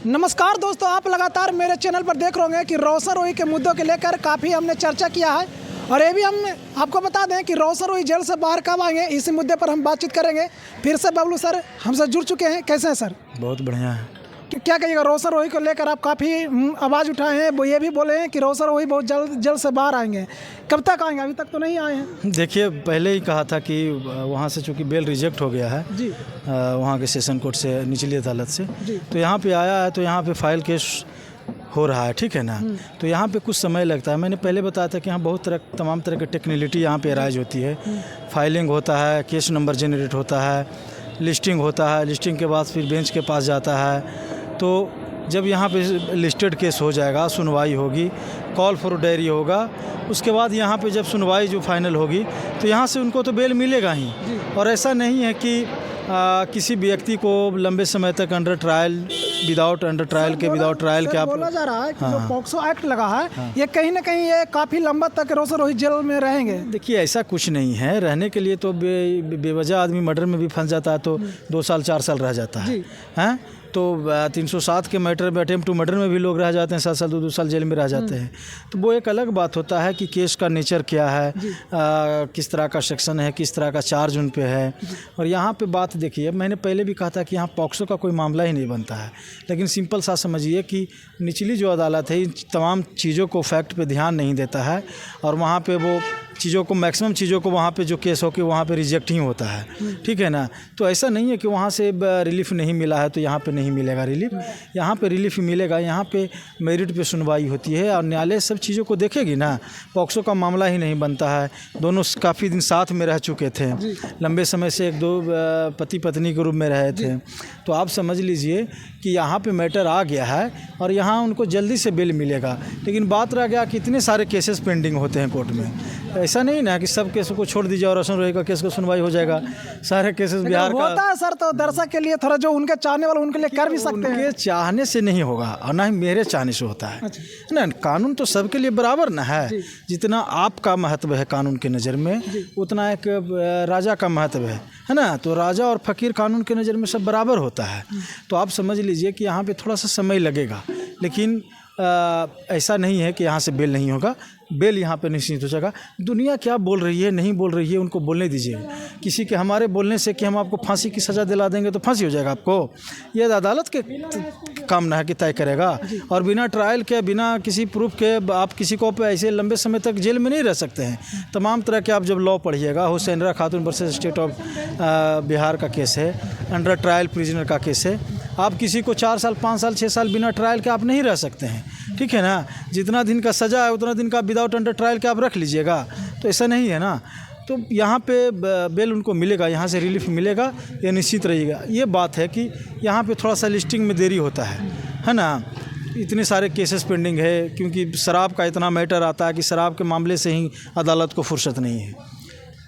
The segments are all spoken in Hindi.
नमस्कार दोस्तों, आप लगातार मेरे चैनल पर देख रहे होंगे कि रोशन रोही के मुद्दों के लेकर काफ़ी हमने चर्चा किया है और ये भी हम आपको बता दें कि रोशन रोही जेल से बाहर कब आएंगे, इसी मुद्दे पर हम बातचीत करेंगे। फिर से बबलू सर हमसे जुड़ चुके हैं। कैसे हैं सर? बहुत बढ़िया है। क्या कहिएगा, रोशन रोही को लेकर आप काफ़ी आवाज़ उठाए हैं, वो ये भी बोले हैं कि रोशन रोही बहुत जल्द से बाहर आएंगे। कब तक आएंगे? अभी तक तो नहीं आए हैं। देखिए, पहले ही कहा था कि वहाँ से चूँकि बेल रिजेक्ट हो गया है जी, वहाँ के सेशन कोर्ट से, निचली अदालत से, जी। तो यहाँ पे आया है, तो यहाँ पे फाइल केस हो रहा है, ठीक है ना। तो यहाँ पे कुछ समय लगता है। मैंने पहले बताया था कि यहाँ बहुत तमाम तरह की टेक्निकलिटी यहाँ पे अराइज होती है। फाइलिंग होता है, केस नंबर जनरेट होता है, लिस्टिंग होता है, लिस्टिंग के बाद फिर बेंच के पास जाता है। तो जब यहाँ पे लिस्टेड केस हो जाएगा, सुनवाई होगी, कॉल फॉर डायरी होगा, उसके बाद यहाँ पे जब सुनवाई जो फाइनल होगी तो यहाँ से उनको तो बेल मिलेगा ही। और ऐसा नहीं है कि किसी व्यक्ति को लंबे समय तक अंडर ट्रायल विदाउट ट्रायल के आप बोला जा रहा है कि जो पॉक्सो एक्ट लगा है ये कहीं ना कहीं ये काफ़ी लंबा तक रोशन रोही जेल में रहेंगे। देखिए, ऐसा कुछ नहीं है। रहने के लिए तो बेवजह आदमी मर्डर में भी फंस जाता है तो 2 साल 4 साल रह जाता है, हैं। तो 307 के मैटर में, अटेम्प्ट टू मर्डर में भी लोग रह जाते हैं, 7 साल 2 साल जेल में रह जाते हैं। तो वो एक अलग बात होता है कि केस का नेचर क्या है, किस तरह का सेक्शन है, किस तरह का चार्ज उन पे है। और यहाँ पे बात देखिए, मैंने पहले भी कहा था कि यहाँ पॉक्सो का कोई मामला ही नहीं बनता है। लेकिन सिंपल सा समझिए कि निचली जो अदालत है इन तमाम चीज़ों को, फैक्ट पे ध्यान नहीं देता है और वहाँ पे वो चीज़ों को, मैक्सिमम चीज़ों को वहाँ पे जो केस हो के वहाँ पे रिजेक्ट ही होता है, ठीक है ना। तो ऐसा नहीं है कि वहाँ से रिलीफ नहीं मिला है तो यहाँ पे नहीं मिलेगा रिलीफ। यहाँ पे रिलीफ मिलेगा। यहाँ पे मेरिट पे सुनवाई होती है और न्यायालय सब चीज़ों को देखेगी ना। पॉक्सो का मामला ही नहीं बनता है। दोनों काफ़ी दिन साथ में रह चुके थे, लंबे समय से 1-2 पति पत्नी के रूप में रहे थे। तो आप समझ लीजिए कि यहाँ पे मैटर आ गया है और यहाँ उनको जल्दी से बेल मिलेगा। लेकिन बात रह गया कि इतने सारे केसेस पेंडिंग होते हैं कोर्ट में। ऐसा नहीं ना कि सब केसों को छोड़ दीजिए और रोशन रोही का केस को सुनवाई हो जाएगा। सारे केसेस बिहार का होता है सर, तो दर्शक के लिए थोड़ा, जो उनके चाहने वाले उनके लिए कर भी सकते हैं। उनके चाहने से नहीं होगा और ना ही मेरे चाहने से होता है ना। कानून तो सबके लिए बराबर ना है। जितना आपका महत्व है कानून के नज़र में, उतना एक राजा का महत्व है ना। तो राजा और फकीर कानून के नज़र में सब बराबर होता है। तो आप समझ लीजिए कि यहाँ पे थोड़ा सा समय लगेगा, लेकिन ऐसा नहीं है कि यहाँ से बेल नहीं होगा। बेल यहाँ पे निश्चित हो जाएगा। दुनिया क्या बोल रही है, नहीं बोल रही है, उनको बोलने दीजिए। किसी के हमारे बोलने से कि हम आपको फांसी की सज़ा दिला देंगे तो फांसी हो जाएगा आपको, ये अदालत के काम ना है कि तय करेगा। और बिना ट्रायल के, बिना किसी प्रूफ के आप किसी को ऐसे लंबे समय तक जेल में नहीं रह सकते हैं। तमाम तरह के आप जब लॉ पढ़िएगा, हुसैनरा खातून वर्सेस स्टेट ऑफ बिहार का केस है, अंडर ट्रायल प्रिजनर का केस है। आप किसी को 4 साल 5 साल 6 साल बिना ट्रायल के आप नहीं रह सकते हैं, ठीक है ना। जितना दिन का सज़ा है उतना दिन का विदाउट अंडर ट्रायल के आप रख लीजिएगा। तो ऐसा नहीं है ना। तो यहाँ पे बेल उनको मिलेगा, यहाँ से रिलीफ मिलेगा, ये निश्चित रहिएगा। ये बात है कि यहाँ पे थोड़ा सा लिस्टिंग में देरी होता है ना। इतने सारे केसेस पेंडिंग है क्योंकि शराब का इतना मैटर आता है कि शराब के मामले से ही अदालत को फुर्सत नहीं है।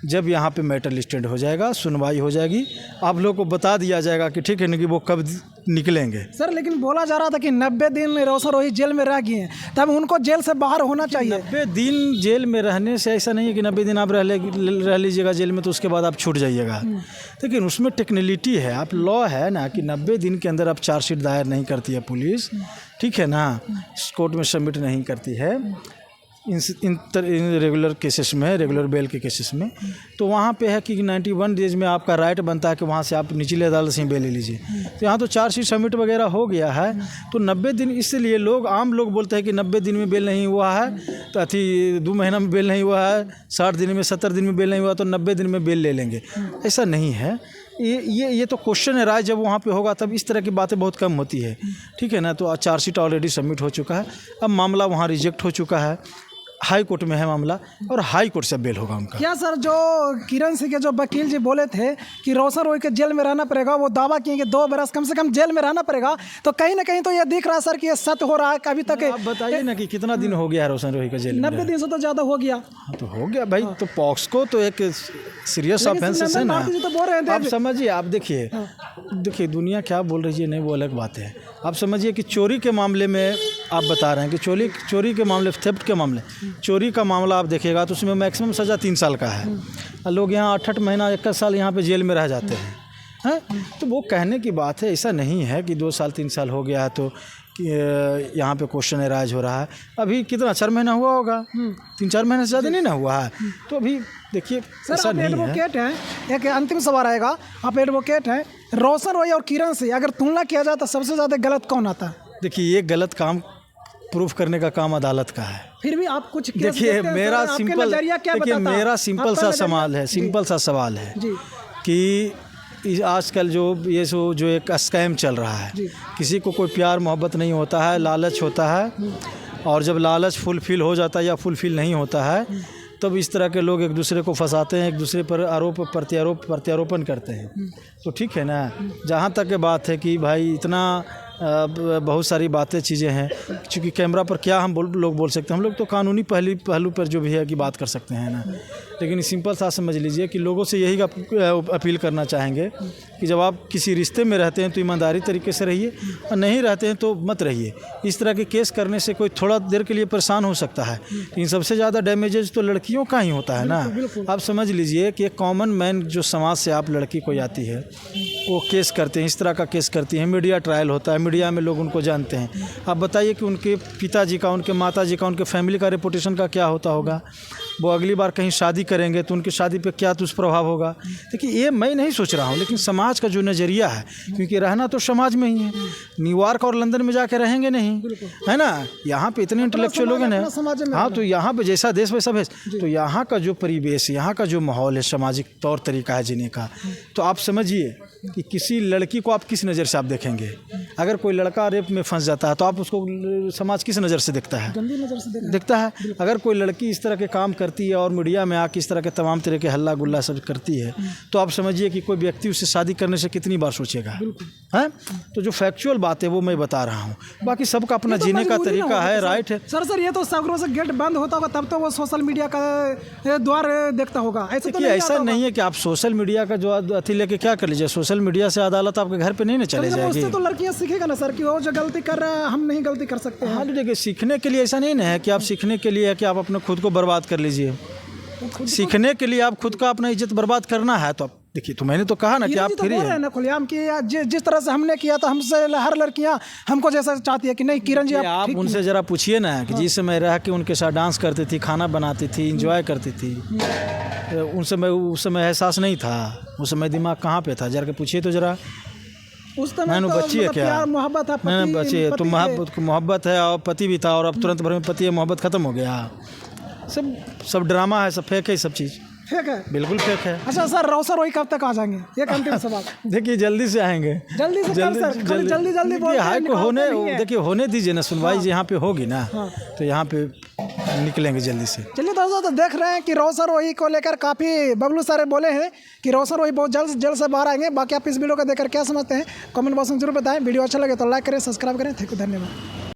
जब यहाँ पे मैटर लिस्टेड हो जाएगा, सुनवाई हो जाएगी, आप लोगों को बता दिया जाएगा कि ठीक है ना कि वो कब निकलेंगे। सर, लेकिन बोला जा रहा था कि 90 दिन रोशन रोही जेल में रह गए हैं, तब उनको जेल से बाहर होना चाहिए। 90 दिन जेल में रहने से ऐसा नहीं है कि 90 दिन आप रह लीजिएगा जेल में तो उसके बाद आप छूट जाइएगा। लेकिन उसमें टेक्निकलिटी है, आप लॉ है ना कि 90 दिन के अंदर आप चार्जशीट दायर नहीं करती है पुलिस, ठीक है ना, कोर्ट में सबमिट नहीं करती है इन रेगुलर केसेस में, रेगुलर बेल के केसेस में। तो वहाँ पे है कि 91 डेज में आपका राइट बनता है कि वहाँ से आप निचली अदालत से ही बेल ले लीजिए। तो यहाँ तो चार्जशीट सबमिट वगैरह हो गया है, तो 90 दिन, इसलिए आम लोग बोलते हैं कि 90 दिन में बेल नहीं हुआ है तो 2 महीना में बेल नहीं हुआ है, 60 दिन में 70 दिन में बेल नहीं हुआ तो 90 दिन में बेल ले लेंगे। ऐसा नहीं है। ये तो क्वेश्चन है राय जब वहाँ पे होगा तब इस तरह की बातें बहुत कम होती है, ठीक है ना। तो चार्जशीट ऑलरेडी सबमिट हो चुका है, अब मामला वहाँ रिजेक्ट हो चुका है, हाई कोर्ट में है मामला और हाई कोर्ट से बेल होगा उनका। क्या सर, जो किरण सिंह के जो वकील जी बोले थे कि रोशन रोही के जेल में रहना पड़ेगा, वो दावा किए कि 2 बरस कम से कम जेल में रहना पड़ेगा, तो कहीं ना कहीं तो ये दिख रहा है सर कि ये सत्य हो रहा है। अभी तक आप बताइए ना कि कितना दिन हो गया है रोशन रोही का जेल में? 90 दिन से तो ज़्यादा हो गया। तो हो गया भाई। तो पॉक्सो तो एक सीरियस ऑफेंस है ना। आप समझिए, आप देखिए दुनिया क्या बोल रही है, नहीं वो अलग बात है। आप समझिए कि चोरी के मामले में आप बता रहे हैं कि चोरी के मामले, थेफ्ट के मामले, चोरी का मामला आप देखिएगा तो उसमें मैक्सिमम सज़ा 3 साल का है। लोग यहाँ 8-8 महीना 21 साल यहाँ पे जेल में रह जाते हैं, हैं। तो वो कहने की बात है, ऐसा नहीं है कि 2 साल 3 साल हो गया है तो यहाँ पे क्वेश्चन एराइज हो रहा है। अभी कितना 4 महीना हुआ होगा, 3-4 महीने से ज़्यादा नहीं ना हुआ है। तो अभी देखिए ऐसा नहीं है। एडवोकेट हैं, एक अंतिम सवाल आएगा, आप एडवोकेट हैं, रोशन रोई और किरण से अगर तुलना किया जाए तो सबसे ज़्यादा गलत कौन आता है? देखिए ये गलत काम प्रूफ करने का काम अदालत का है। फिर भी आप कुछ देखिए मेरा सिंपल सा सवाल है, सिंपल सा सवाल है कि आजकल जो एक स्कैम चल रहा है, किसी को कोई प्यार मोहब्बत नहीं होता है, लालच होता है, और जब लालच फुलफिल हो जाता है या फुलफिल नहीं होता है तब इस तरह के लोग एक दूसरे को फंसाते हैं, एक दूसरे पर आरोप प्रत्यारोपण करते हैं। तो ठीक है ना, जहाँ तक के बात है कि भाई इतना बहुत सारी बातें चीज़ें हैं, क्योंकि कैमरा पर क्या हम लोग बोल सकते हैं, हम लोग तो कानूनी पहलू पर जो भी है कि बात कर सकते हैं ना। लेकिन सिंपल सा समझ लीजिए कि लोगों से यही अपील करना चाहेंगे कि जब आप किसी रिश्ते में रहते हैं तो ईमानदारी तरीके से रहिए, और नहीं रहते हैं तो मत रहिए। इस तरह के केस करने से कोई थोड़ा देर के लिए परेशान हो सकता है, लेकिन सबसे ज़्यादा डैमेजेस तो लड़कियों का ही होता है ना। आप समझ लीजिए कि एक कॉमन मैन जो समाज से आप लड़की को जाती है वो केस करते हैं, इस तरह का केस करती हैं, मीडिया ट्रायल होता है, मीडिया में लोग उनको जानते हैं। आप बताइए कि उनके पिताजी का, उनके माताजी का, उनके फैमिली का रेपुटेशन का क्या होता होगा। वो अगली बार कहीं शादी करेंगे तो उनकी शादी पे क्या दुष्प्रभाव होगा। देखिए ये मैं नहीं सोच रहा हूँ, लेकिन समाज का जो नज़रिया है, क्योंकि रहना तो समाज में ही है, न्यूयॉर्क और लंदन में जाके रहेंगे नहीं, है ना। यहाँ पे इतने इंटेलेक्चुअल लोग हैं, हाँ, तो यहाँ पे जैसा देश वैसा भेष। तो यहाँ का जो परिवेश, यहाँ का जो माहौल है, सामाजिक तौर तरीका है जीने का, तो आप समझिए कि किसी लड़की को आप किस नज़र से आप देखेंगे। अगर कोई लड़का रेप में फंस जाता है तो आप उसको समाज किस नज़र से देखता है? गंदी नज़र से देखता है। अगर कोई लड़की इस तरह के काम करती है और मीडिया में आके इस तरह के तमाम तरह के हल्ला गुल्ला सब करती है, तो आप समझिए कि कोई व्यक्ति उससे शादी करने से कितनी बार सोचेगा, हैं। तो जो फैक्चुअल बात है वो मैं बता रहा हूँ, बाकी सबका अपना जीने का तरीका है, राइट है। सर ये तो सागरों से गेट बंद होता होगा तब तो वो सोशल मीडिया का द्वार देखता होगा। ऐसा नहीं है कि आप सोशल मीडिया का जो अथी लेके क्या कर लीजिए, सोशल मीडिया से अदालत आपके घर पे नहीं ना चले जाएगी। उससे तो लड़कियां सीखेगा ना सर कि वो जो गलती कर रहा है हम नहीं गलती कर सकते हैं। हाँ, तो देखिए सीखने के लिए ऐसा नहीं ना है कि आप सीखने के लिए है कि आप अपने खुद को बर्बाद कर लीजिए। सीखने के लिए आप खुद का अपना इज्जत बर्बाद करना है तो आप देखिए, तो मैंने तो कहा ना कि आप फ्री हैं ना खुलेआम कि जिस तरह से हमने किया तो हमसे हर लड़कियां हमको जैसा चाहती है कि नहीं किरण जी आप उनसे ज़रा पूछिए ना कि जिस समय रह के उनके साथ डांस करती थी, खाना बनाती थी, इंजॉय करती थी, उस समय एहसास नहीं था, उस समय दिमाग कहाँ पे था, जरा के पूछिए तो जरा। उस समय तो बच्ची है क्या? मोहब्बत है, नहीं बच्ची है तो मोहब्बत है और पति भी था, और अब तुरंत भर में पति है, मोहब्बत खत्म हो गया। सब ड्रामा है, सब फेक है, सब चीज़ फेक है, बिल्कुल फेक है। अच्छा सर, रोशन रोई कब तक आ जाएंगे? एक अंतिम सवाल। देखिए जल्दी से आएंगे, जल्दी देखिए होने दीजिए ना, सुनवाई यहाँ पे होगी ना, तो यहाँ पे निकलेंगे जल्दी से। चलिए दोस्तों, तो देख रहे हैं कि रोशन रोई को लेकर काफ़ी बबलू सारे बोले हैं कि रोशन रोई बहुत जल्द से बाहर आएंगे। बाकी आप इस वीडियो को देखकर क्या समझते हैं कमेंट बॉक्स में जरूर बताएं। वीडियो अच्छा लगे तो लाइक करें, सब्सक्राइब करें। थैंक यू, धन्यवाद।